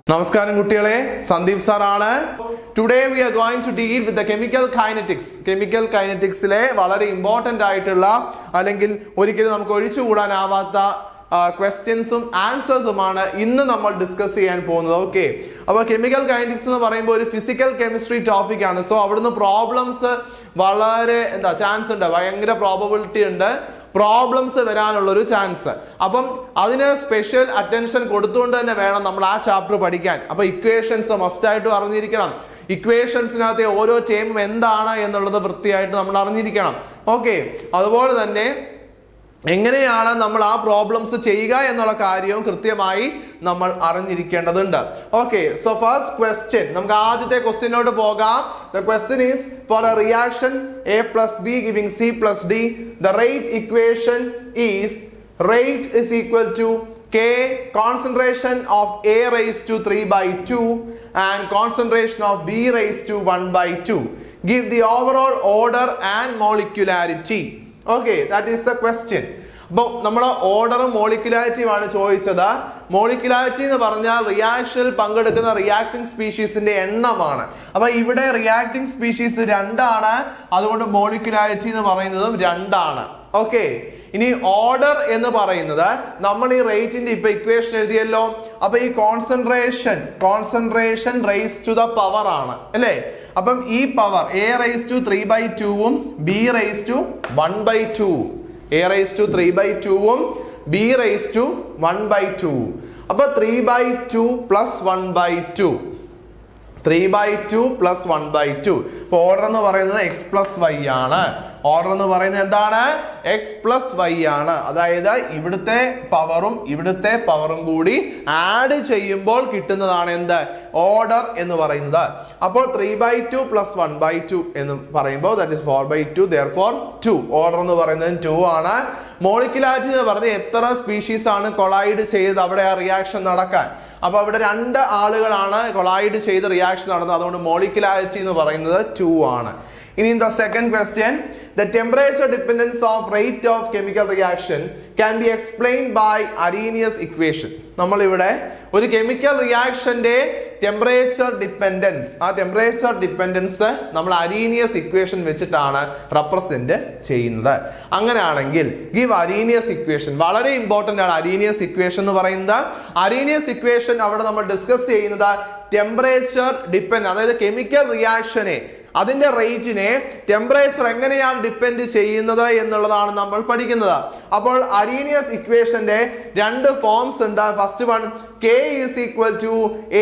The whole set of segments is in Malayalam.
നമസ്കാരം കുട്ടികളെ, സന്ദീപ് സാർ ആണ്. Today we are going to deal with the chemical kinetics. Chemical കൈനറ്റിക്സിലെ വളരെ ഇമ്പോർട്ടന്റ് ആയിട്ടുള്ള അല്ലെങ്കിൽ ഒരിക്കലും നമുക്ക് ഒഴിച്ചുകൂടാനാവാത്ത ക്വസ്റ്റ്യൻസും ആൻസേഴ്സുമാണ് ഇന്ന് നമ്മൾ ഡിസ്കസ് ചെയ്യാൻ പോകുന്നത്. ഓക്കെ, അപ്പോൾ കെമിക്കൽ കൈനറ്റിക്സ് എന്ന് പറയുമ്പോൾ ഒരു ഫിസിക്കൽ കെമിസ്ട്രി ടോപ്പിക് ആണ്. സോ അവിടുന്ന് പ്രോബ്ലംസ് വളരെ ചാൻസ് ഉണ്ട്, ഭയങ്കര പ്രോബബിലിറ്റി ഉണ്ട് പ്രോബ്ലംസ് വരാനുള്ളൊരു ചാൻസ്. അപ്പം അതിന് സ്പെഷ്യൽ അറ്റൻഷൻ കൊടുത്തുകൊണ്ട് തന്നെ വേണം നമ്മൾ ആ ചാപ്റ്റർ പഠിക്കാൻ. അപ്പൊ ഇക്വേഷൻസ് മസ്റ്റ് ആയിട്ട് അറിഞ്ഞിരിക്കണം. ഇക്വേഷൻസിനകത്തെ ഓരോ ടേമും എന്താണ് എന്നുള്ളത് വൃത്തിയായിട്ട് നമ്മൾ അറിഞ്ഞിരിക്കണം. ഓക്കെ, അതുപോലെ തന്നെ എങ്ങനെയാണ് നമ്മൾ ആ പ്രോബ്ലംസ് ചെയ്യുക എന്നുള്ള കാര്യവും കൃത്യമായി നമ്മൾ അറിഞ്ഞിരിക്കേണ്ടതുണ്ട്. ഓക്കെ, സോ ഫസ്റ്റ് ക്വസ്റ്റ്യൻ, നമുക്ക് ആദ്യത്തെ ക്വസ്റ്റ്യനോട് പോകാം. The question is for a reaction A plus B giving C plus D, the rate equation is rate is equal to K concentration of A raised to 3/2 and concentration of B raised to 1/2. Give the overall order and molecularity. Okay, that is the question. അപ്പോൾ നമ്മുടെ ഓർഡറും മോളിക്യുലാരിറ്റിയുമാണ് ചോദിച്ചത്. മോളിക്യുലാരിറ്റി എന്ന് പറഞ്ഞാൽ റിയാക്ഷനിൽ പങ്കെടുക്കുന്ന റിയാക്ടിങ് സ്പീഷീസിന്റെ എണ്ണമാണ്. അപ്പൊ ഇവിടെ റിയാക്ടിങ് സ്പീഷീസ് 2 ആണ്, അതുകൊണ്ട് മോളിക്യുലാരിറ്റി എന്ന് പറയുന്നതും 2 ആണ്. ഓക്കെ, ഇനി ഓർഡർ എന്ന് പറയുന്നത് നമ്മൾ ഈ റേറ്റിന്റെ ഇപ്പൊ ഇക്വേഷൻ എഴുതിയല്ലോ. അപ്പൊ ഈ concentration raise to the power ആണ് അല്ലേ. അപ്പം ഈ power A raised to 3/2 B raised to 1/2, A raised to 3/2 B raised to 1/2. അപ്പൊ 3/2 plus 1/2, 3/2 plus 1/2. ഇപ്പൊ ഓർഡർ എന്ന് പറയുന്നത് x plus y ആണ്. ഓർഡർ എന്ന് പറയുന്നത് എന്താണ്? x plus y ആണ്. അതായത് ഇവിടുത്തെ പവറും കൂടി ആഡ് ചെയ്യുമ്പോൾ കിട്ടുന്നതാണ് എന്ത്? ഓർഡർ എന്ന് പറയുന്നത്. അപ്പോൾ 3/2 plus 1/2 എന്ന് പറയുമ്പോൾ that is 4/2, therefore 2. ഓർഡർ എന്ന് പറയുന്നത് 2 ആണ്. മോളിക്യുലാരിറ്റി എന്ന് പറഞ്ഞാൽ എത്ര സ്പീഷീസ് ആണ് കൊളൈഡ് ചെയ്ത് അവിടെ ആ റിയാക്ഷൻ നടക്കാൻ. അപ്പൊ അവിടെ 2 ആളുകളാണ് കൊളൈഡ് ചെയ്ത് റിയാക്ഷൻ നടന്നത്, അതുകൊണ്ട് മോളിക്യുലാരിറ്റി എന്ന് പറയുന്നത് 2 ആണ്. ഇനി the second question, the temperature dependence of rate of chemical reaction can be explained by Arrhenius equation. നമ്മൾ ഇവിടെ ഒരു കെമിക്കൽ റിയാക്ഷന്റെ ടെമ്പറേച്ചർ ഡിപ്പെൻഡൻസ്, ആ ടെമ്പറേച്ചർ ഡിപ്പെൻഡൻസ് നമ്മൾ അരീനിയസ് ഇക്വേഷൻ വെച്ചിട്ടാണ് റെപ്രസെന്റ് ചെയ്യുന്നത്. അങ്ങനെയാണെങ്കിൽ ഗിവ് അരീനിയസ് ഇക്വേഷൻ. വളരെ ഇമ്പോർട്ടന്റ് ആണ് അരീനിയസ് ഇക്വേഷൻ എന്ന് പറയുന്നത്. അരീനിയസ് ഇക്വേഷൻ അവിടെ നമ്മൾ ഡിസ്കസ് ചെയ്യുന്നത് ടെമ്പറേച്ചർ ഡിപ്പെൻഡ്, അതായത് കെമിക്കൽ റിയാക്ഷനെ അതിന്റെ റേറ്റിനെ ടെമ്പറേച്ചർ എങ്ങനെയാണ് ഡിപ്പെൻഡ് ചെയ്യുന്നത് എന്നുള്ളതാണ് നമ്മൾ പഠിക്കുന്നത്. അപ്പോൾ അരീനിയസ് ഇക്വേഷന്റെ 2 ഫോംസ് ഉണ്ട്. First one K is equal to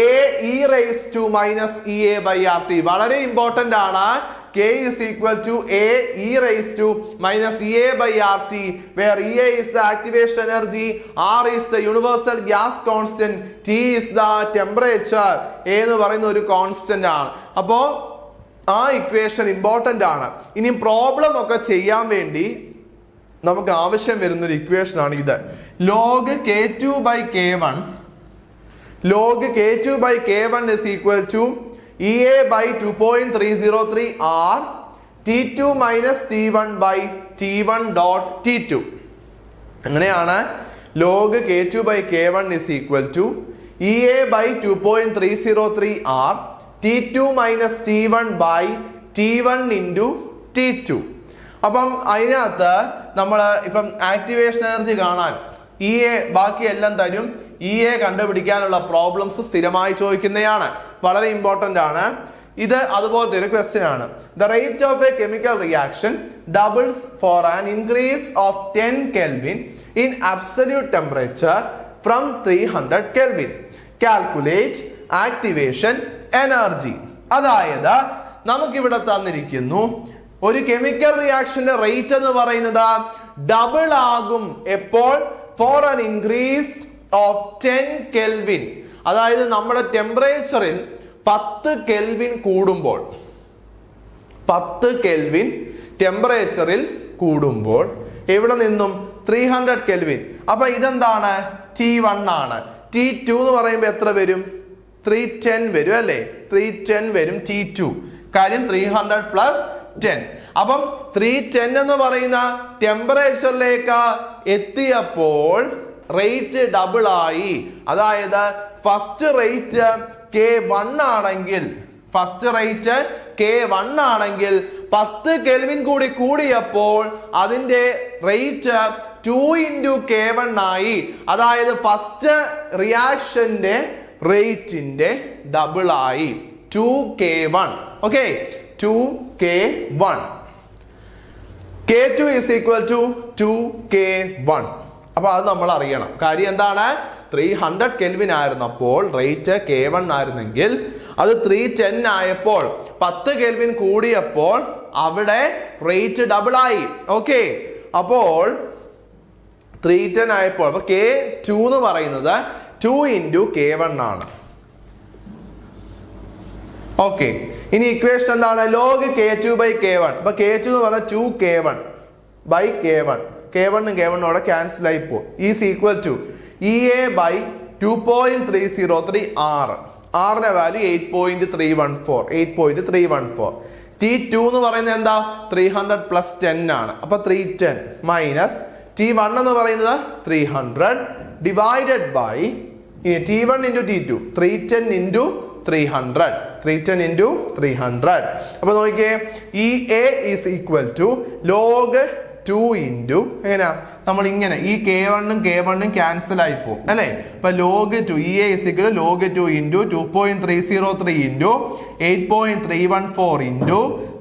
A e raised to minus EA by RT. വളരെ ഇമ്പോർട്ടന്റ് ആണ്. K is equal to A e raised to minus EA by RT, where EA is the activation energy, R is the universal gas constant, T is the temperature. A എന്ന് പറയുന്ന ഒരു കോൺസ്റ്റന്റ് ആണ്. അപ്പോ ആ ഇക്വേഷൻ ഇമ്പോർട്ടന്റ് ആണ്. ഇനി പ്രോബ്ലം ഒക്കെ ചെയ്യാൻ വേണ്ടി നമുക്ക് ആവശ്യം വരുന്നൊരു ഇക്വേഷൻ ആണ് ഇത്. log K2/K1 is equal to EA by 2.303 R T2 minus T1 by T1 dot T2. അങ്ങനെയാണ് log K2/K1 is equal to EA by 2.303 R T2 minus T1 by T1 into T2. അപ്പം അതിനകത്ത് നമ്മൾ ഇപ്പം ആക്ടിവേഷൻ എനർജി കാണാൻ EA ബാക്കി എല്ലാം തരും. EA കണ്ടുപിടിക്കാനുള്ള പ്രോബ്ലംസ് സ്ഥിരമായി ചോദിക്കുന്നതാണ്, വളരെ ഇമ്പോർട്ടന്റ് ആണ് ഇത്. അതുപോലത്തെ ഒരു ക്വസ്റ്റ്യൻ ആണ്. The rate of A chemical reaction doubles for an increase of 10 Kelvin in absolute temperature from 300 Kelvin. Calculate activation energy. അതായത് നമുക്കിവിടെ തന്നിരിക്കുന്നു ഒരു കെമിക്കൽ റിയാക്ഷന്റെ റേറ്റ് എന്ന് പറയുന്നത് ഡബിൾ ആകും എപ്പോൾ? For an increase of 10 Kelvin. അതായത് നമ്മുടെ ടെമ്പറേച്ചറിൽ 10 Kelvin കൂടുമ്പോൾ, 10 Kelvin ടെമ്പറേച്ചറിൽ കൂടുമ്പോൾ എവിടെ നിന്നും 300 Kelvin. അപ്പൊ ഇതെന്താണ്? T1 ആണ്. T2 എന്ന് പറയുമ്പോൾ എത്ര വരും? 310 വരും അല്ലേ? 310 വരും T2. കാര്യം 300 plus 10. അപ്പം 310 എന്ന് പറയുന്ന ടെമ്പറേച്ചറിലേക്ക് എത്തിയപ്പോൾ റേറ്റ് ഡബിൾ ആയി. അതായത് ഫസ്റ്റ് റേറ്റ് K1 ആണെങ്കിൽ, ഫസ്റ്റ് റേറ്റ് K1 ആണെങ്കിൽ 10 കെൽവിൻ കൂടി കൂടിയപ്പോൾ അതിന്റെ റേറ്റ് 2 × K1 ആയി. അതായത് ഫസ്റ്റ് റിയാക്ഷന്റെ റേറ്റിന്റെ ഡബിൾ ആയി, 2K1. Okay, 2K1. K2 is equal to 2K1. അപ്പൊ അത് നമ്മൾ അറിയണം. കാര്യം എന്താണ്? 300 കെൽവിൻ ആയിരുന്നപ്പോൾ റേറ്റ് K1 ആയിരുന്നെങ്കിൽ അത് 310 ആയപ്പോൾ 10 കെൽവിൻ കൂടിയപ്പോൾ അവിടെ റേറ്റ് ഡബിൾ ആയി. ഓക്കെ, അപ്പോൾ 310 ആയപ്പോൾ അപ്പൊ K2 എന്ന് പറയുന്നത് 2 × K1 ആണ്. ഓക്കെ, ഇനി ഇക്വേഷൻ എന്താണ്? Log K2/K1. അപ്പൊ K2 എന്ന് പറഞ്ഞാൽ 2K1/K1. K1 K1 ക്യാൻസൽ ആയി പോകും. Is equal to EA/2.303 R. ആറിന്റെ വാല്യൂ 8.314. T2 എന്ന് പറയുന്നത് എന്താ? 300 + 10 ആണ്. അപ്പൊ 310 മൈനസ് T1 എന്ന് പറയുന്നത് 300 ഡിവൈഡഡ് ബൈ T1 × T2 310 × 300. 310 × 300. അപ്പൊ നോക്കിയേ, EA is equal to log 2 × എങ്ങനെയാ? നമ്മൾ ഇങ്ങനെ ഈ K1 ഉം K1 ഉം ക്യാൻസൽ ആയി പോകും അല്ലെ. അപ്പൊ log 2 EA is equal to log 2 × 2.303 × 8.314 ×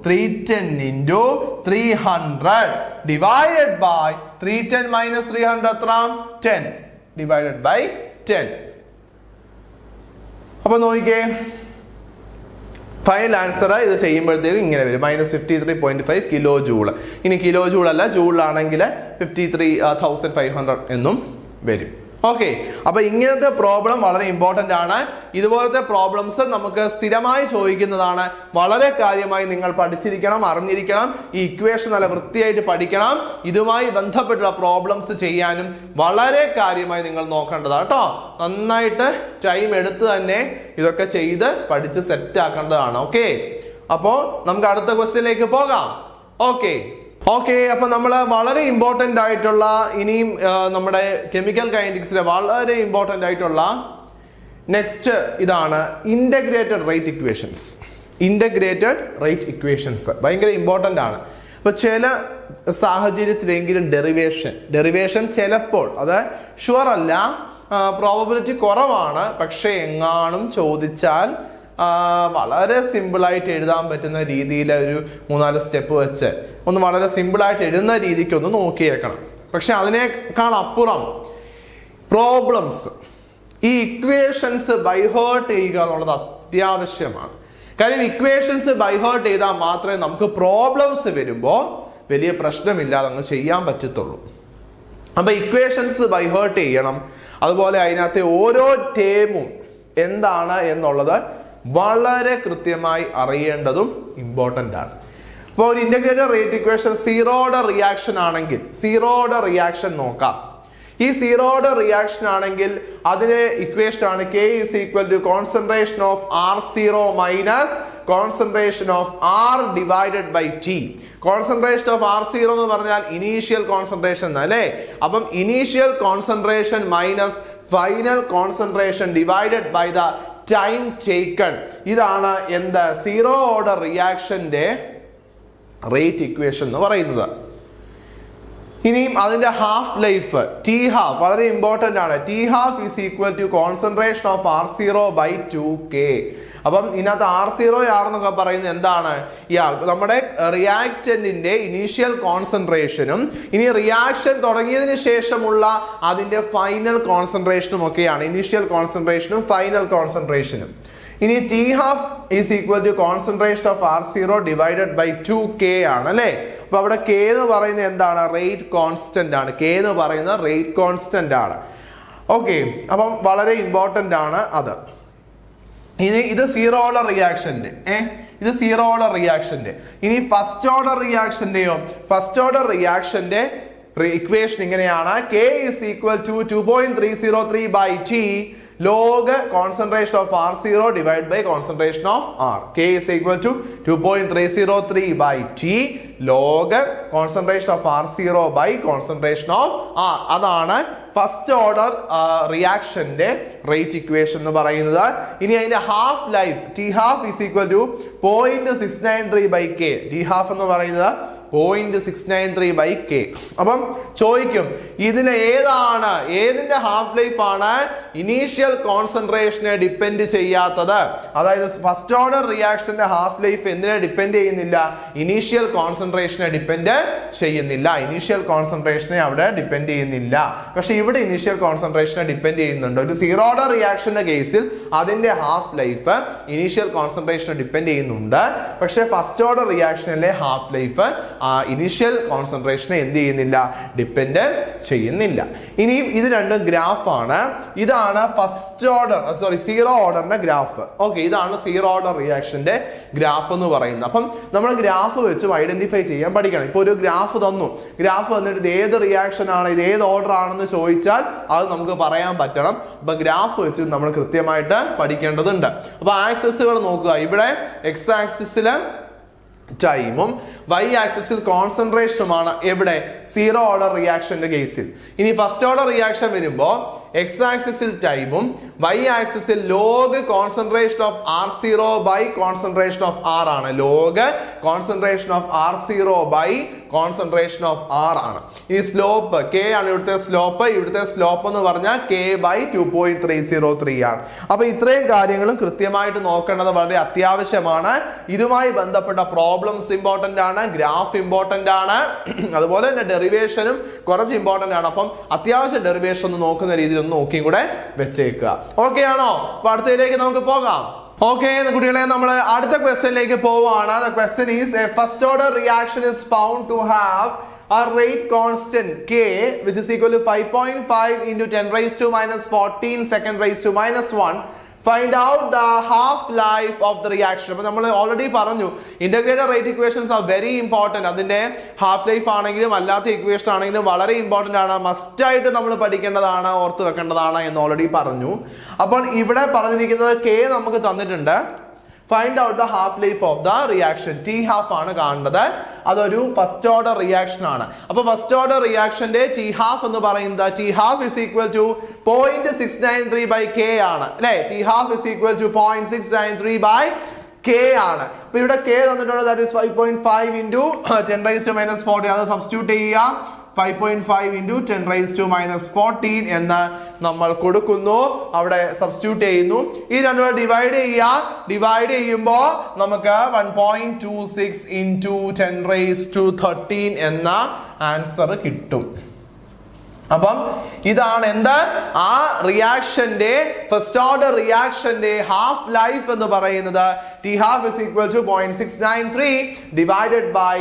310 × 300 divided by 310 minus 300 എത്ര? 10 ഡിവൈഡഡ് ബൈ 10. അപ്പൊ നോക്കിക്കേ, ഫൈനൽ ആൻസർ ഇത് ചെയ്യുമ്പോഴത്തേക്കും ഇങ്ങനെ വരും, -53.5 കിലോ ജൂൾ. ഇനി കിലോ ജൂൾ അല്ല, ജൂളിലാണെങ്കിൽ 53,500 എന്നും വരും. ഓക്കെ, അപ്പൊ ഇങ്ങനത്തെ പ്രോബ്ലം വളരെ ഇമ്പോർട്ടന്റ് ആണ്. ഇതുപോലത്തെ പ്രോബ്ലംസ് നമുക്ക് സ്ഥിരമായി ചോദിക്കുന്നതാണ്. വളരെ കാര്യമായി നിങ്ങൾ പഠിച്ചിരിക്കണം, അറിഞ്ഞിരിക്കണം. ഈ ഇക്വേഷൻ നല്ല വൃത്തിയായിട്ട് പഠിക്കണം. ഇതുമായി ബന്ധപ്പെട്ടുള്ള പ്രോബ്ലംസ് ചെയ്യാനും വളരെ കാര്യമായി നിങ്ങൾ നോക്കേണ്ടതാണ് കേട്ടോ. നന്നായിട്ട് ടൈം എടുത്ത് തന്നെ ഇതൊക്കെ ചെയ്ത് പഠിച്ച് സെറ്റ് ആക്കേണ്ടതാണ്. ഓക്കെ, അപ്പോ നമുക്ക് അടുത്ത ക്വസ്റ്റ്യനിലേക്ക് പോകാം. ഓക്കെ, അപ്പൊ നമ്മൾ വളരെ ഇമ്പോർട്ടന്റ് ആയിട്ടുള്ള ഇനിയും നമ്മുടെ കെമിക്കൽ കൈനറ്റിക്സിലെ വളരെ ഇമ്പോർട്ടന്റ് ആയിട്ടുള്ള നെക്സ്റ്റ് ഇതാണ് integrated rate equations. Integrated rate equations ഭയങ്കര ഇമ്പോർട്ടന്റ് ആണ്. അപ്പൊ ചില സാഹചര്യത്തിലെങ്കിലും ഡെറിവേഷൻ ചിലപ്പോൾ, അത് ഷുവർ അല്ല, പ്രോബബിലിറ്റി കുറവാണ്, പക്ഷെ എങ്ങാനും ചോദിച്ചാൽ വളരെ സിമ്പിളായിട്ട് എഴുതാൻ പറ്റുന്ന രീതിയിൽ ഒരു 3-4 സ്റ്റെപ്പ് വെച്ച് ഒന്ന് വളരെ സിമ്പിളായിട്ട് എഴുതുന്ന രീതിക്ക് ഒന്ന് നോക്കിയേക്കണം. പക്ഷെ അതിനേക്കാൾ അപ്പുറം പ്രോബ്ലംസ്, ഈ ഇക്വേഷൻസ് ബൈഹേർട്ട് ചെയ്യുക എന്നുള്ളത് അത്യാവശ്യമാണ്. കാര്യം ഇക്വേഷൻസ് ബൈഹേർട്ട് ചെയ്താൽ മാത്രമേ നമുക്ക് പ്രോബ്ലംസ് വരുമ്പോൾ വലിയ പ്രശ്നമില്ലാതെ അങ്ങ് ചെയ്യാൻ പറ്റത്തുള്ളൂ. അപ്പൊ ഇക്വേഷൻസ് ബൈഹേർട്ട് ചെയ്യണം. അതുപോലെ അതിനകത്തെ ഓരോ ടേമും എന്താണ് എന്നുള്ളത് വളരെ കൃത്യമായി അറിയേണ്ടതും ഇമ്പോർട്ടൻ്റ് ആണ്. അപ്പോൾ ഒരു integrated rate equation zero order reaction ആണെങ്കിൽ സീറോ ഓർഡർ റിയാക്ഷൻ നോക്കാം. ഈ സീറോ ഓർഡർ റിയാക്ഷൻ ആണെങ്കിൽ അതിന്റെ ഇക്വേഷൻ ആണ് K is equal to concentration of R0 minus concentration of R divided by T. Concentration of R0 എന്ന് പറഞ്ഞാൽ ഇനീഷ്യൽ കോൺസെൻട്രേഷൻ അല്ലേ. അപ്പം initial concentration minus final concentration divided by the time taken. ഇതാണ് എന്ത്? സീറോ ഓർഡർ റിയാക്ഷന്റെ റേറ്റ് ഇക്വേഷൻ എന്ന് പറയുന്നത്. ഇനിയും അതിന്റെ ഹാഫ് ലൈഫ് ടി ഹാഫ് വളരെ ഇമ്പോർട്ടന്റ് ആണ്. T half is equal to concentration of R0/2K. അപ്പം ഇതിനകത്ത് R0 ആണെന്നൊക്കെ പറയുന്നത് എന്താണ്? നമ്മുടെ റിയാക്റ്റന്റിന്റെ ഇനീഷ്യൽ കോൺസെൻട്രേഷനും ഇനി റിയാക്ഷൻ തുടങ്ങിയതിന് ശേഷമുള്ള അതിന്റെ ഫൈനൽ കോൺസെൻട്രേഷനും ഒക്കെയാണ്. ഇനീഷ്യൽ കോൺസെൻട്രേഷനും ഫൈനൽ കോൺസെൻട്രേഷനും. ഇനി T half is equal to concentration of R0 divided by 2K ആണ് അല്ലെ. അപ്പൊ അവിടെ K എന്ന് പറയുന്നത് എന്താണ്? റേറ്റ് കോൺസ്റ്റന്റ് ആണ്. K എന്ന് പറയുന്നത് റേറ്റ് കോൺസ്റ്റന്റ് ആണ്. ഓക്കെ, അപ്പം വളരെ ഇമ്പോർട്ടന്റ് ആണ് അത്. ഇനി ഇത് സീറോ ഓർഡർ റിയാക്ഷന്റെ ഇത് സീറോ ഓർഡർ റിയാക്ഷന്റെ. ഇനി ഫസ്റ്റ് ഓർഡർ റിയാക്ഷന്റെയോ? ഫസ്റ്റ് ഓർഡർ റിയാക്ഷന്റെ ഇക്വേഷൻ ഇങ്ങനെയാണ്. K is equal to 2.303 by T log concentration of R0 divided by concentration of R. K is equal to 2.303 by T log concentration of R0 by concentration of R. അതാണ് ഫസ്റ്റ് ഓർഡർ റിയാക്ഷന്റെ റേറ്റ് ഇക്വേഷൻ എന്ന് പറയുന്നത്. ഇനി അതിന്റെ half life T half is equal to 0.693 by K. T half എന്ന് പറയുന്നത് 0.693 by K. അപ്പം ചോദിക്കും ഇതിന് ഏതിന്റെ ഹാഫ് ലൈഫ് ആണ് ഇനീഷ്യൽ കോൺസെൻട്രേഷനെ ഡിപ്പെൻഡ് ചെയ്യാത്തത്? അതായത് ഫസ്റ്റ് ഓർഡർ റിയാക്ഷന്റെ ഹാഫ് ലൈഫ് എന്തിനെ ഡിപ്പെൻഡ് ചെയ്യുന്നില്ല? ഇനീഷ്യൽ കോൺസെൻട്രേഷനെ ഡിപ്പെൻഡ് ചെയ്യുന്നില്ല. ഇനീഷ്യൽ കോൺസെൻട്രേഷനെ അവിടെ ഡിപ്പെൻഡ് ചെയ്യുന്നില്ല. പക്ഷെ ഇവിടെ ഇനീഷ്യൽ കോൺസെൻട്രേഷനെ ഡിപ്പെൻഡ് ചെയ്യുന്നുണ്ട്. ഒരു സീറോ ഓർഡർ റിയാക്ഷന്റെ കേസിൽ അതിന്റെ ഹാഫ് ലൈഫ് ഇനീഷ്യൽ കോൺസെൻട്രേഷനെ ഡിപ്പെൻഡ് ചെയ്യുന്നുണ്ട്. പക്ഷെ ഫസ്റ്റ് ഓർഡർ റിയാക്ഷനിലെ ഹാഫ് ലൈഫ് ഇനീഷ്യൽ കോൺസെൻട്രേഷനെ എന്ത് ചെയ്യുന്നില്ല? ഡിപ്പെൻഡ് ചെയ്യുന്നില്ല. ഇനിയും ഇത് രണ്ടും ഗ്രാഫാണ്. ഇതാണ് ഫസ്റ്റ് ഓർഡർ സീറോ ഓർഡറിന്റെ ഗ്രാഫ്. ഓക്കെ, ഇതാണ് സീറോ ഓർഡർ റിയാക്ഷന്റെ ഗ്രാഫ് എന്ന് പറയുന്നത്. അപ്പം നമ്മൾ ഗ്രാഫ് വെച്ച് ഐഡന്റിഫൈ ചെയ്യാൻ പഠിക്കണം. ഇപ്പൊ ഒരു ഗ്രാഫ് തന്നു, ഗ്രാഫ് വന്നിട്ട് ഇത് ഏത് റിയാക്ഷൻ ആണ്, ഇത് ഏത് ഓർഡർ ആണെന്ന് ചോദിച്ചാൽ അത് നമുക്ക് പറയാൻ പറ്റണം. അപ്പൊ ഗ്രാഫ് വെച്ച് നമ്മൾ കൃത്യമായിട്ട് പഠിക്കേണ്ടതുണ്ട്. അപ്പൊ ആക്സിസുകൾ നോക്കുക. ഇവിടെ എക്സ് ആക്സിസില് ടൈമും വൈ ആക്സിസിൽ കോൺസെൻട്രേഷനുമാണ് എവിടെ? സീറോ ഓർഡർ റിയാക്ഷന്റെ കേസിൽ. ഇനി ഫസ്റ്റ് ഓർഡർ റിയാക്ഷൻ വരുമ്പോൾ എക്സ് ആക്സിസിൽ ടൈമും വൈ ആക്സിസിൽ log concentration of R0 by concentration of R ആണ്. Log concentration of R0 by concentration of R ആണ്. ഈ സ്ലോപ്പ് K ആണ് ഇവിടുത്തെ സ്ലോപ്പ്. ഇവിടുത്തെ സ്ലോപ്പ് എന്ന് പറഞ്ഞാൽ K ബൈ 2.303 ആണ്. അപ്പൊ ഇത്രയും കാര്യങ്ങളും കൃത്യമായിട്ട് നോക്കേണ്ടത് വളരെ അത്യാവശ്യമാണ്. ഇതുമായി ബന്ധപ്പെട്ട പ്രോബ്ലംസ് ഇമ്പോർട്ടന്റ് ആണ്, ഗ്രാഫ് ഇമ്പോർട്ടന്റ് ആണ്, അതുപോലെ തന്നെ ഡെറിവേഷനും കുറച്ച് ഇമ്പോർട്ടന്റ് ആണ്. അപ്പം അത്യാവശ്യം ഡെറിവേഷൻ ഒന്ന് നോക്കുന്ന രീതിയിൽ ഒന്ന് നോക്കിയും കൂടെ വെച്ചേക്കുക. ഓക്കെ ആണോ? അപ്പൊ അടുത്തതിലേക്ക് നമുക്ക് പോകാം. ഓക്കെ കുട്ടികളെ, നമ്മൾ അടുത്ത ക്വസ്റ്റ്യനിലേക്ക് പോവാണ്. The question is a first order reaction is found to have a rate constant K which is equal to 5.5 into 10 raised to minus 14 second raised to minus 1. Find out the half life of the reaction. അപ്പോൾ നമ്മൾ ഓൾറെഡി പറഞ്ഞു integrated rate equations are very important. അതിന്റെ ഹാഫ് ലൈഫ് ആണെങ്കിലും അല്ലാത്ത ഇക്വേഷൻ ആണെങ്കിലും വളരെ ഇമ്പോർട്ടന്റ് ആണ്. മസ്റ്റ് ആയിട്ട് നമ്മൾ പഠിക്കേണ്ടതാണ്, ഓർത്ത് വെക്കേണ്ടതാണ് എന്ന് ഓൾറെഡി പറഞ്ഞു. അപ്പോൾ ഇവിടെ പറഞ്ഞിരിക്കുന്നത് K നമുക്ക് തന്നിട്ടുണ്ട്. Find out the half life of the reaction. T half ആണ് കാണേണ്ടത്. അതൊരു ഫസ്റ്റ് ഓർഡർ റിയാക്ഷൻ ആണ്. അപ്പൊ ഫസ്റ്റ് ഓർഡർ റിയാക്ഷന്റെ ടി ഹാഫ് എന്ന് പറയുന്നത് T half is equal to 0.693 by K ആണ് അല്ലെ? T half is equal to 0.693 by K ആണ്. അപ്പൊ ഇവിടെ K തന്നിട്ടുണ്ട്. That is 5.5 into 10 raised to minus 14. അത് സബ്സ്റ്റിറ്റ്യൂട്ട് ചെയ്യുക. 5.5 into 10 raised to minus 14 എന്ന് നമ്മൾ കൊടുക്കുന്നു. അവിടെ സബ്സ്റ്റിറ്റ്യൂട്ട് ചെയ്യുന്നു. ഈ രണ്ടും ഡിവൈഡ് ചെയ്യുമ്പോൾ നമുക്ക് 1.26 into 10 raised to 13 എന്ന ആൻസർ കിട്ടും. അപ്പം ഇതാണ് എന്ത്? ആ റിയാക്ഷന്റെ ഫസ്റ്റ് ഓർഡർ റിയാക്ഷന്റെ ഹാഫ് ലൈഫ് എന്ന് പറയുന്നത് T half is equal to 0.693 divided by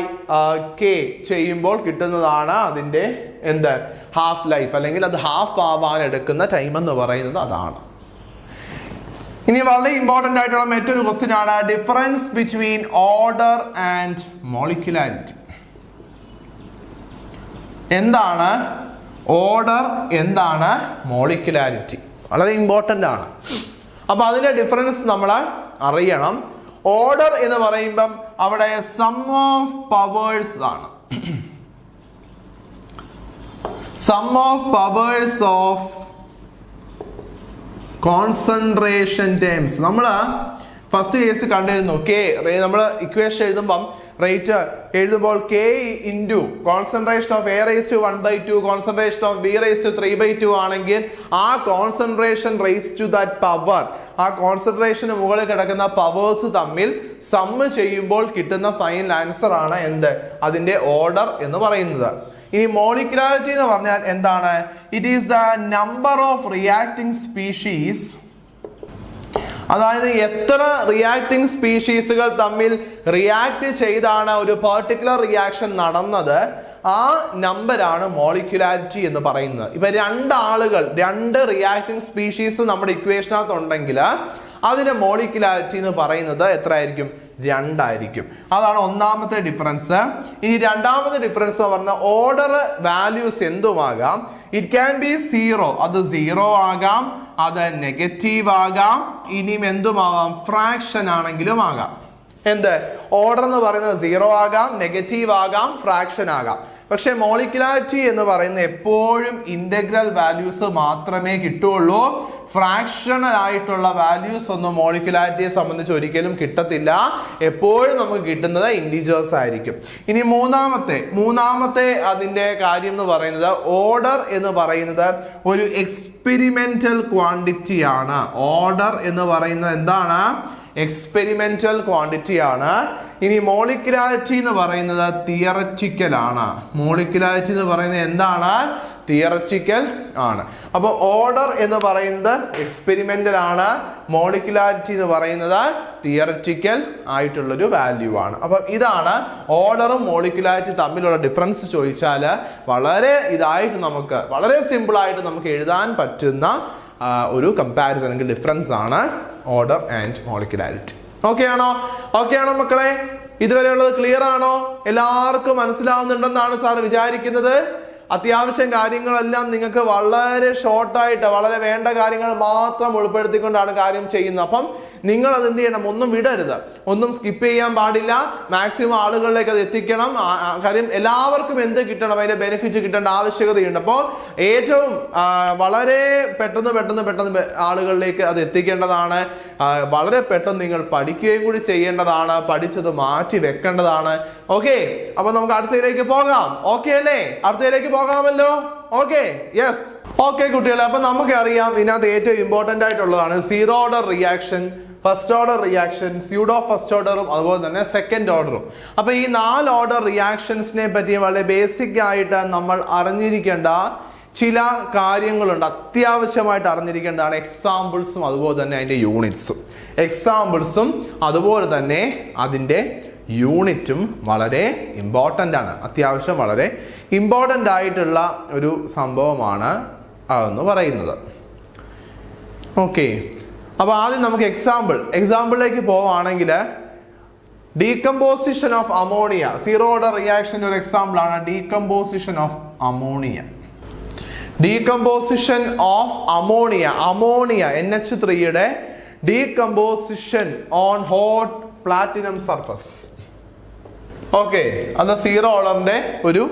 K ചെയ്യുമ്പോൾ കിട്ടുന്നതാണ് അതിന്റെ എന്ത്? ഹാഫ് ലൈഫ്, അല്ലെങ്കിൽ അത് ഹാഫ് ആവാൻ എടുക്കുന്ന ടൈം എന്ന് പറയുന്നത് അതാണ്. ഇനി വളരെ ഇമ്പോർട്ടന്റ് ആയിട്ടുള്ള മറ്റൊരു ക്വസ്റ്റ്യൻ ആണ് ഡിഫറൻസ് ബിറ്റ്വീൻ ഓർഡർ ആൻഡ് മോളിക്യുലാരിറ്റി. എന്താണ് ഓർഡർ, എന്താണ് മോളിക്യുലാരിറ്റി? വളരെ ഇമ്പോർട്ടന്റ് ആണ്. അപ്പൊ അതിന്റെ ഡിഫറൻസ് നമ്മൾ അറിയണം. ഓർഡർ എന്ന് പറയുമ്പം അവിടെ സം ഓഫ് പവേഴ്സ് ആണ്. Sum of powers of concentration terms. നമ്മൾ ഫസ്റ്റ് കേസ് കണ്ടിരുന്നു. നമ്മൾ ഇക്വേഷൻ എഴുതുമ്പം റേറ്റ് എഴുതുമ്പോൾ K into concentration of A raised to 1/2 concentration of B raised to 3/2 ആണെങ്കിൽ ആ concentration raised to that power, ആ കോൺസെൻട്രേഷന് മുകളിൽ കിടക്കുന്ന പവേഴ്സ് തമ്മിൽ സമ്മ് ചെയ്യുമ്പോൾ കിട്ടുന്ന ഫൈനൽ ആൻസർ ആണ് എന്ത്? അതിന്റെ ഓർഡർ എന്ന് പറയുന്നത്. ഇനി മോളിക്യുലാരിറ്റി എന്ന് പറഞ്ഞാൽ എന്താണ്? It is the number of reacting species. അതായത് എത്ര റിയാക്ടിങ് സ്പീഷീസുകൾ തമ്മിൽ റിയാക്ട് ചെയ്താണ് ഒരു പെർട്ടിക്കുലർ റിയാക്ഷൻ നടന്നത്, ആ നമ്പറാണ് മോളിക്യുലാരിറ്റി എന്ന് പറയുന്നത്. ഇപ്പൊ രണ്ട് റിയാക്ടിങ് സ്പീഷീസ് നമ്മുടെ ഇക്വേഷനകത്ത് ഉണ്ടെങ്കിൽ അതിന്റെ മോളിക്കുലാരിറ്റി എന്ന് പറയുന്നത് എത്ര ആയിരിക്കും? 2 ആയിരിക്കും. അതാണ് ഒന്നാമത്തെ ഡിഫറൻസ്. ഇനി രണ്ടാമത്തെ ഡിഫറൻസ് എന്ന് പറഞ്ഞാൽ ഓർഡർ വാല്യൂസ് എന്തുമാകാം. ഇറ്റ് ക്യാൻ ബി 0, അത് 0 ആകാം, അത് നെഗറ്റീവ് ആകാം, ഇനിയും എന്തുമാകാം, ഫ്രാക്ഷൻ ആണെങ്കിലും ആകാം. എന്ത് ഓർഡർ എന്ന് പറയുന്നത് 0 ആകാം, നെഗറ്റീവ് ആകാം, ഫ്രാക്ഷൻ ആകാം. പക്ഷെ മോളിക്കുലാരിറ്റി എന്ന് പറയുന്നത് എപ്പോഴും ഇന്റഗ്രൽ വാല്യൂസ് മാത്രമേ കിട്ടുള്ളൂ. ഫ്രാക്ഷണൽ ആയിട്ടുള്ള വാല്യൂസ് ഒന്നും മോളിക്കുലാരിറ്റിയെ സംബന്ധിച്ച് ഒരിക്കലും കിട്ടത്തില്ല. എപ്പോഴും നമുക്ക് കിട്ടുന്നത് ഇന്റിജേഴ്സ് ആയിരിക്കും. ഇനി മൂന്നാമത്തെ അതിന്റെ കാര്യം എന്ന് പറയുന്നത് ഓർഡർ എന്ന് പറയുന്നത് ഒരു എക്സ്പെരിമെന്റൽ ക്വാണ്ടിറ്റി ആണ്. ഓർഡർ എന്ന് പറയുന്നത് എന്താണ്? എക്സ്പെരിമെന്റൽ ക്വാണ്ടിറ്റി ആണ്. ഇനി മോളിക്കുലാരിറ്റി എന്ന് പറയുന്നത് തിയററ്റിക്കൽ ആണ്. മോളിക്കുലാരിറ്റി എന്ന് പറയുന്നത് എന്താണ്? തിയററ്റിക്കൽ ആണ്. അപ്പൊ ഓർഡർ എന്ന് പറയുന്നത് എക്സ്പെരിമെന്റൽ ആണ്, മോളിക്കുലാരിറ്റി എന്ന് പറയുന്നത് തിയററ്റിക്കൽ ആയിട്ടുള്ളൊരു വാല്യൂ ആണ്. അപ്പൊ ഇതാണ് ഓർഡറും മോളിക്കുലാരിറ്റി തമ്മിലുള്ള ഡിഫറൻസ് ചോദിച്ചാൽ വളരെ ഇതായിട്ട് നമുക്ക് വളരെ സിമ്പിൾ ആയിട്ട് നമുക്ക് എഴുതാൻ പറ്റുന്ന ഒരു കമ്പാരിസൺ അല്ലെങ്കിൽ ഡിഫറൻസ് ആണ് ഓർഡർ ആൻഡ് മോളിക്കുലാരിറ്റി. ഓക്കെ ആണോ മക്കളെ? ഇതുവരെയുള്ളത് ക്ലിയർ ആണോ? എല്ലാവർക്കും മനസ്സിലാവുന്നുണ്ടെന്നാണ് സാർ വിചാരിക്കുന്നത്. അത്യാവശ്യം കാര്യങ്ങളെല്ലാം നിങ്ങൾക്ക് വളരെ ഷോർട്ടായിട്ട് വളരെ വേണ്ട കാര്യങ്ങൾ മാത്രം ഉൾപ്പെടുത്തിക്കൊണ്ടാണ് കാര്യം ചെയ്യുന്നത്. അപ്പം നിങ്ങൾ അത് എന്ത് ചെയ്യണം? ഒന്നും വിടരുത്, ഒന്നും സ്കിപ്പ് ചെയ്യാൻ പാടില്ല. മാക്സിമം ആളുകളിലേക്ക് അത് എത്തിക്കണം. കാര്യം എല്ലാവർക്കും എന്ത് കിട്ടണം, അതിന്റെ ബെനിഫിറ്റ് കിട്ടേണ്ട ആവശ്യകതയുണ്ട്. അപ്പോൾ ഏറ്റവും വളരെ പെട്ടെന്ന് ആളുകളിലേക്ക് അത് എത്തിക്കേണ്ടതാണ്. വളരെ പെട്ടെന്ന് നിങ്ങൾ പഠിക്കുകയും കൂടി ചെയ്യേണ്ടതാണ്. പഠിച്ചത് മാറ്റി വെക്കേണ്ടതാണ്. ഓക്കെ, അപ്പൊ നമുക്ക് അടുത്തതിലേക്ക് പോകാം. ഓക്കെ അല്ലേ? അടുത്തതിലേക്ക് പോകാമല്ലോ. Okay, yes. ഓക്കെ കുട്ടികളെ, അപ്പൊ നമുക്കറിയാം ഇതിനകത്ത് ഏറ്റവും ഇമ്പോർട്ടന്റ് ആയിട്ടുള്ളതാണ് zero order reaction, first order reaction, pseudo first ഓർഡറും അതുപോലെ തന്നെ സെക്കൻഡ് ഓർഡറും. അപ്പൊ ഈ 4 ഓർഡർ റിയാക്ഷൻസിനെ പറ്റി വളരെ ബേസിക് ആയിട്ട് നമ്മൾ അറിഞ്ഞിരിക്കേണ്ട ചില കാര്യങ്ങളുണ്ട്. അത്യാവശ്യമായിട്ട് അറിഞ്ഞിരിക്കേണ്ടതാണ് എക്സാമ്പിൾസും അതുപോലെ തന്നെ അതിന്റെ യൂണിറ്റ്സും. എക്സാമ്പിൾസും അതുപോലെ തന്നെ അതിന്റെ യൂണിറ്റും വളരെ ഇമ്പോർട്ടൻ്റ് ആണ്. അത്യാവശ്യം വളരെ ഇമ്പോർട്ടൻ്റ് ആയിട്ടുള്ള ഒരു സംഭവമാണ് അതെന്ന് പറയുന്നത്. ഓക്കെ, അപ്പൊ ആദ്യം നമുക്ക് എക്സാമ്പിളിലേക്ക് പോവുകയാണെങ്കിൽ decomposition of ammonia, zero order റിയാക്ഷൻ്റെ ഒരു എക്സാമ്പിൾ ആണ് decomposition of ammonia. Decomposition of ammonia NH3യുടെ decomposition on hot platinum surface. Okay, അത് സീറോ ഓർഡറിന്റെ ഒരു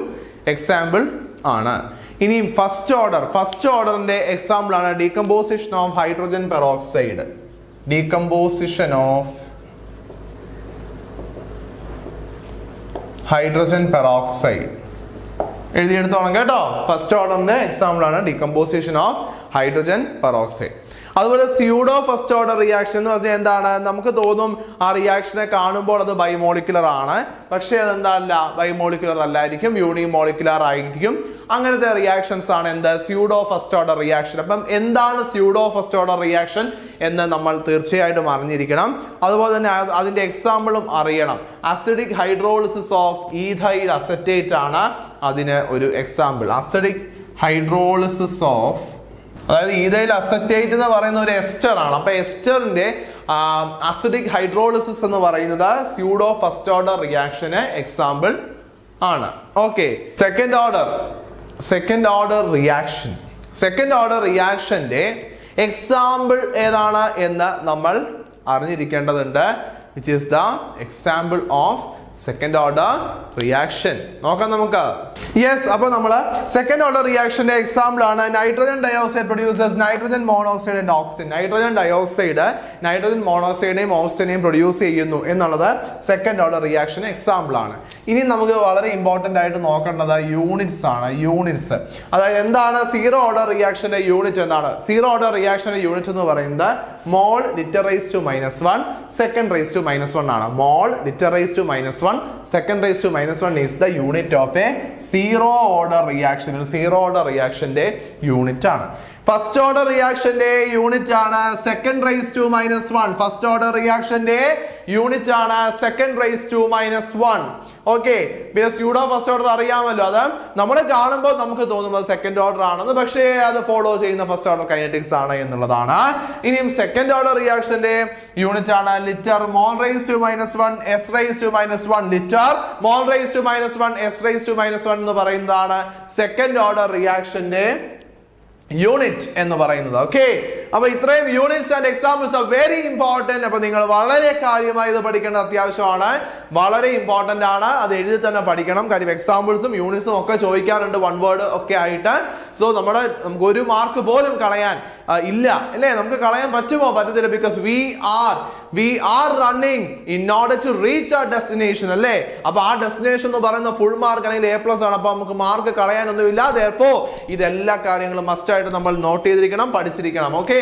എക്സാമ്പിൾ ആണ്. ഇനി ഫസ്റ്റ് ഓർഡറിന്റെ എക്സാമ്പിൾ ആണ് decomposition of hydrogen peroxide. Decomposition of hydrogen peroxide എഴുതിയെടുത്തോണം കേട്ടോ. ഫസ്റ്റ് ഓർഡറിന്റെ എക്സാമ്പിൾ ആണ് ഡീകമ്പോസിഷൻ ഓഫ് ഹൈഡ്രോജൻ പെറോക്സൈഡ്. അതുപോലെ സ്യൂഡോ ഫസ്റ്റ് ഓർഡർ റിയാക്ഷൻ എന്ന് പറഞ്ഞാൽ എന്താണ്? നമുക്ക് തോന്നും ആ റിയാക്ഷനെ കാണുമ്പോൾ അത് ബൈമോളിക്കുലർ ആണ്, പക്ഷെ അതെന്തല്ല, ബൈമോളിക്കുലർ അല്ലായിരിക്കും, യൂണിമോളിക്കുലർ ആയിരിക്കും. അങ്ങനത്തെ റിയാക്ഷൻസ് ആണ് എന്ത്? Pseudo first order reaction. അപ്പം എന്താണ് സ്യൂഡോ ഫസ്റ്റ് ഓർഡർ റിയാക്ഷൻ എന്ന് നമ്മൾ തീർച്ചയായിട്ടും അറിഞ്ഞിരിക്കണം. അതുപോലെ തന്നെ അതിന്റെ എക്സാമ്പിളും അറിയണം. Acidic hydrolysis of ethyl acetate ആണ് അതിന് ഒരു എക്സാമ്പിൾ. അസിഡിക് ഹൈഡ്രോളിസിസ് ഓഫ്, അതായത് ഈഥൈൽ അസറ്റേറ്റ് എന്ന് പറയുന്ന ഒരു എസ്റ്റർ ആണ്. അപ്പൊ എസ്റ്ററിന്റെ അസിഡിക് ഹൈഡ്രോളിസിസ് എന്ന് പറയുന്നത് സ്യൂഡോ ഫസ്റ്റ് ഓർഡർ റിയാക്ഷന് എക്സാമ്പിൾ ആണ്. ഓക്കെ, സെക്കൻഡ് ഓർഡർ റിയാക്ഷന്റെ എക്സാമ്പിൾ ഏതാണ് എന്ന് നമ്മൾ അറിഞ്ഞിരിക്കേണ്ടതുണ്ട്. Which is the example of second order reaction. നോക്കാം നമുക്ക്. യെസ്, അപ്പൊ നമ്മൾ സെക്കൻഡ് ഓർഡർ റിയാക്ഷന്റെ എക്സാമ്പിൾ ആണ് nitrogen dioxide produces nitrogen monoxide and oxygen. Nitrogen dioxide nitrogen മോണോക്സൈഡിനെയും ഓക്സിജനെയും പ്രൊഡ്യൂസ് ചെയ്യുന്നു എന്നുള്ളത് സെക്കൻഡ് ഓർഡർ റിയാക്ഷൻ എക്സാമ്പിൾ ആണ്. ഇനി നമുക്ക് വളരെ ഇമ്പോർട്ടന്റ് ആയിട്ട് നോക്കേണ്ടത് യൂണിറ്റ്സ് ആണ്. യൂണിറ്റ്സ്, അതായത് എന്താണ് സീറോ ഓർഡർ റിയാക്ഷന്റെ യൂണിറ്റ് എന്താണ്? സീറോ ഓർഡർ റിയാക്ഷന്റെ യൂണിറ്റ് എന്ന് പറയുന്നത് mole litre raise to -1 second raise to -1 ആണ്. Mole litre raise to -1 second raised to -1 is the unit of a zero order reaction. Zero order reaction ന്റെ യൂണിറ്റ് ആണ്. ഫസ്റ്റ് ഓർഡർ റിയാക്ഷന്റെ യൂണിറ്റ് ആണ് second raise to minus one. First order റിയാക്ഷന്റെ യൂണിറ്റ് ആണ് second raise to minus one. Okay, പിന്നെ സ്യൂഡോ ഫസ്റ്റ് ഓർഡർ അറിയാമല്ലോ. അത് നമ്മൾ കാണുമ്പോൾ നമുക്ക് തോന്നുന്നത് സെക്കൻഡ് ഓർഡർ ആണെന്ന്, പക്ഷേ അത് ഫോളോ ചെയ്യുന്ന ഫസ്റ്റ് ഓർഡർ കൈനറ്റിക്സ് ആണ് എന്നുള്ളതാണ്. ഇനിയും സെക്കൻഡ് ഓർഡർ റിയാക്ഷന്റെ യൂണിറ്റ് ആണ് litre mole raise to minus one s raise to minus one. Litre mole raise to minus one s raise to minus one എന്ന് പറയുന്നതാണ് സെക്കൻഡ് ഓർഡർ റിയാക്ഷന്റെ യൂണിറ്റ് എന്ന് പറയുന്നത്. ഓക്കെ, അപ്പൊ ഇത്രയും units and examples are very important. അപ്പൊ നിങ്ങൾ വളരെ കാര്യമായി ഇത് പഠിക്കേണ്ടത് അത്യാവശ്യമാണ്, വളരെ ഇമ്പോർട്ടന്റ് ആണ്. അത് എഴുതി തന്നെ പഠിക്കണം. കാര്യം എക്സാമ്പിൾസും യൂണിറ്റ്സും ഒക്കെ ചോദിക്കാറുണ്ട് വൺ വേർഡ് ഒക്കെ ആയിട്ട്. സോ നമുക്ക് ഒരു മാർക്ക് പോലും കളയാൻ ഇല്ല അല്ലേ? നമുക്ക് കളയാൻ പറ്റുമോ? പറ്റത്തില്ല. Because we are running in order to reach ആ ഡെസ്റ്റിനേഷൻ അല്ലേ? അപ്പൊ ആ ഡെസ്റ്റിനേഷൻ എന്ന് പറയുന്ന ഫുൾ മാർക്ക് അല്ലെങ്കിൽ A+ ആണ്. അപ്പൊ നമുക്ക് മാർക്ക് കളയാനൊന്നുമില്ല. Therefore ഇതെല്ലാ കാര്യങ്ങളും മസ്റ്റ് ആയിട്ട് നമ്മൾ നോട്ട് ചെയ്തിരിക്കണം, പഠിച്ചിരിക്കണം. ഓക്കെ.